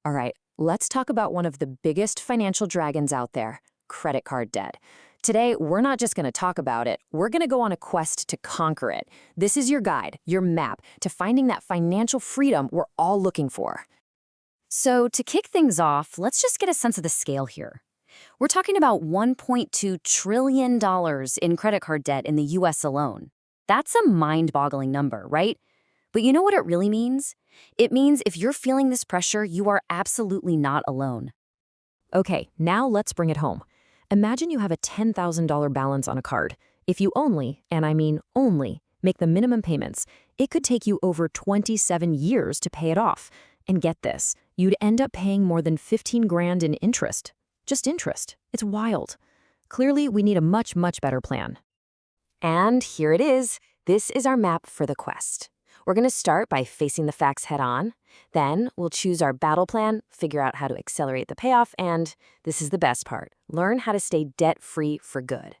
All right, let's talk about one of the biggest financial dragons out there, credit card debt. Today, we're not just going to talk about it, we're going to go on a quest to conquer it. This is your guide, your map, to finding that financial freedom we're all looking for. So to kick things off, let's just get a sense of the scale here. We're talking about $1.2 trillion in credit card debt in the US alone. That's a mind-boggling number, right? But you know what it really means? It means if you're feeling this pressure, you are absolutely not alone. Okay, now let's bring it home. Imagine you have a $10,000 balance on a card. If you only, and I mean only, make the minimum payments, it could take you over 27 years to pay it off. And get this, you'd end up paying more than 15 grand in interest. Just interest. It's wild. Clearly, we need a much, much better plan. And here it is. This is our map for the quest. We're going to start by facing the facts head on. Then we'll choose our battle plan, figure out how to accelerate the payoff, and this is the best part, learn how to stay debt-free for good.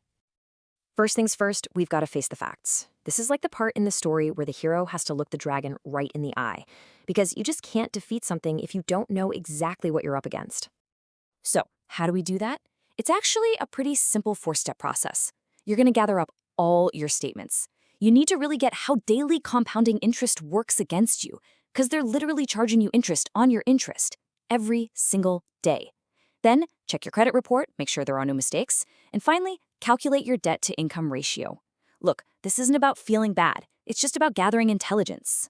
First things first, we've got to face the facts. This is like the part in the story where the hero has to look the dragon right in the eye, because you just can't defeat something if you don't know exactly what you're up against. So, how do we do that? It's actually a pretty simple four-step process. You're going to gather up all your statements. You need to really get how daily compounding interest works against you, because they're literally charging you interest on your interest every single day. Then, check your credit report, make sure there are no mistakes, and finally, calculate your debt-to-income ratio. Look, this isn't about feeling bad. It's just about gathering intelligence.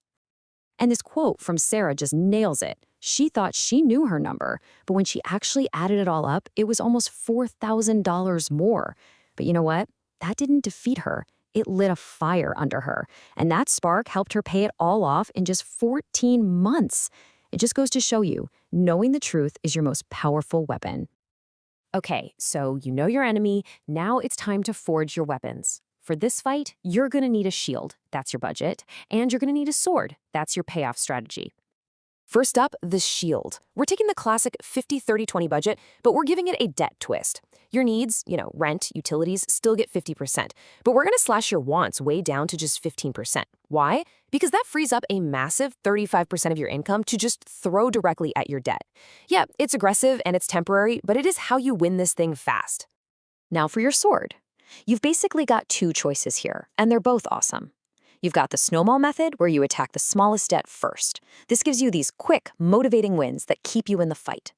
And this quote from Sarah just nails it. She thought she knew her number, but when she actually added it all up, it was almost $4,000 more. But you know what? That didn't defeat her. It lit a fire under her, and that spark helped her pay it all off in just 14 months. It just goes to show you, knowing the truth is your most powerful weapon. Okay, so you know your enemy, now it's time to forge your weapons. For this fight, you're gonna need a shield, that's your budget, and you're gonna need a sword, that's your payoff strategy. First up, the shield. We're taking the classic 50-30-20 budget, but we're giving it a debt twist. Your needs, rent, utilities, still get 50%, but we're gonna slash your wants way down to just 15%. Why? Because that frees up a massive 35% of your income to just throw directly at your debt. Yeah, it's aggressive and it's temporary, but it is how you win this thing fast. Now for your sword. You've basically got two choices here, and they're both awesome. You've got the snowball method, where you attack the smallest debt first. This gives you these quick, motivating wins that keep you in the fight.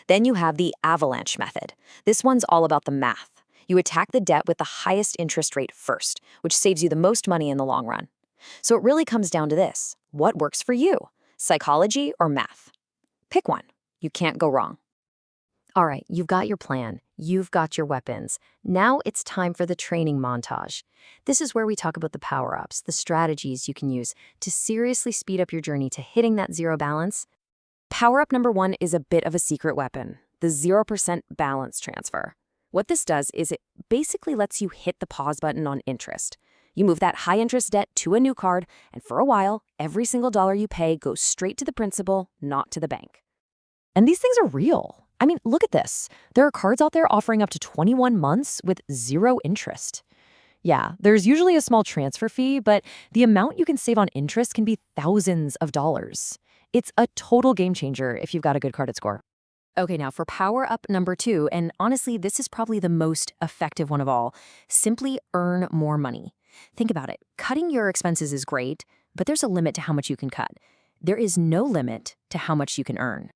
Then you have the avalanche method. This one's all about the math. You attack the debt with the highest interest rate first, which saves you the most money in the long run. So it really comes down to this. What works for you? Psychology or math? Pick one. You can't go wrong. All right, you've got your plan. You've got your weapons. Now it's time for the training montage. This is where we talk about the power-ups, the strategies you can use to seriously speed up your journey to hitting that zero balance. Power-up number one is a bit of a secret weapon, the 0% balance transfer. What this does is it basically lets you hit the pause button on interest. You move that high-interest debt to a new card, and for a while, every single dollar you pay goes straight to the principal, not to the bank. And these things are real. I mean, look at this. There are cards out there offering up to 21 months with zero interest. Yeah, there's usually a small transfer fee, but the amount you can save on interest can be thousands of dollars. It's a total game changer if you've got a good credit score. Okay, now for power up number two, and honestly, this is probably the most effective one of all, simply earn more money. Think about it. Cutting your expenses is great, but there's a limit to how much you can cut. There is no limit to how much you can earn.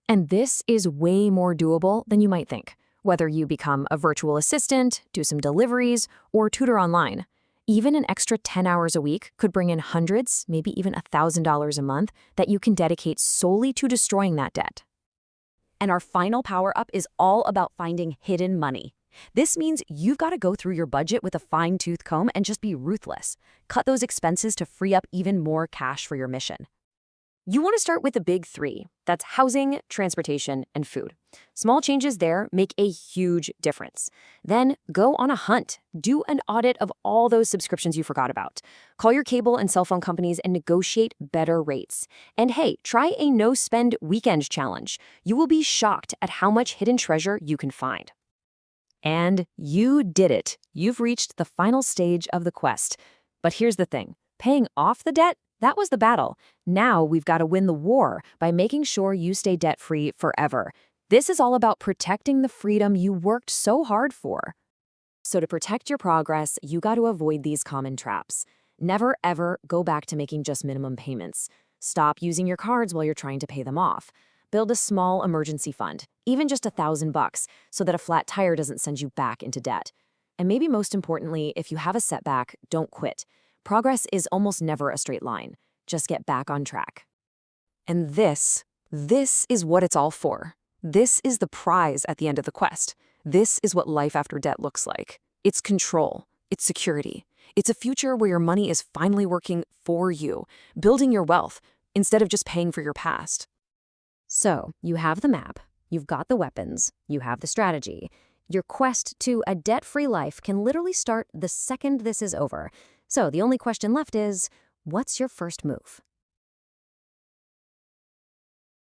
And this is way more doable than you might think, whether you become a virtual assistant, do some deliveries, or tutor online. Even an extra 10 hours a week could bring in hundreds, maybe even $1,000 a month that you can dedicate solely to destroying that debt. And our final power-up is all about finding hidden money. This means you've got to go through your budget with a fine-tooth comb and just be ruthless. Cut those expenses to free up even more cash for your mission. You want to start with the big three. That's housing, transportation, and food. Small changes there make a huge difference. Then go on a hunt. Do an audit of all those subscriptions you forgot about. Call your cable and cell phone companies and negotiate better rates. And hey, try a no-spend weekend challenge. You will be shocked at how much hidden treasure you can find. And you did it. You've reached the final stage of the quest. But here's the thing. Paying off the debt That was the battle. Now we've got to win the war by making sure you stay debt-free forever. This is all about protecting the freedom you worked so hard for. So to protect your progress, you got to avoid these common traps. Never, ever go back to making just minimum payments. Stop using your cards while you're trying to pay them off. Build a small emergency fund, even just $1,000, so that a flat tire doesn't send you back into debt. And maybe most importantly, if you have a setback, don't quit. Progress is almost never a straight line. Just get back on track. And this is what it's all for. This is the prize at the end of the quest. This is what life after debt looks like. It's control. It's security. It's a future where your money is finally working for you, building your wealth, instead of just paying for your past. So, you have the map, you've got the weapons, you have the strategy. Your quest to a debt-free life can literally start the second this is over. So, the only question left is, what's your first move?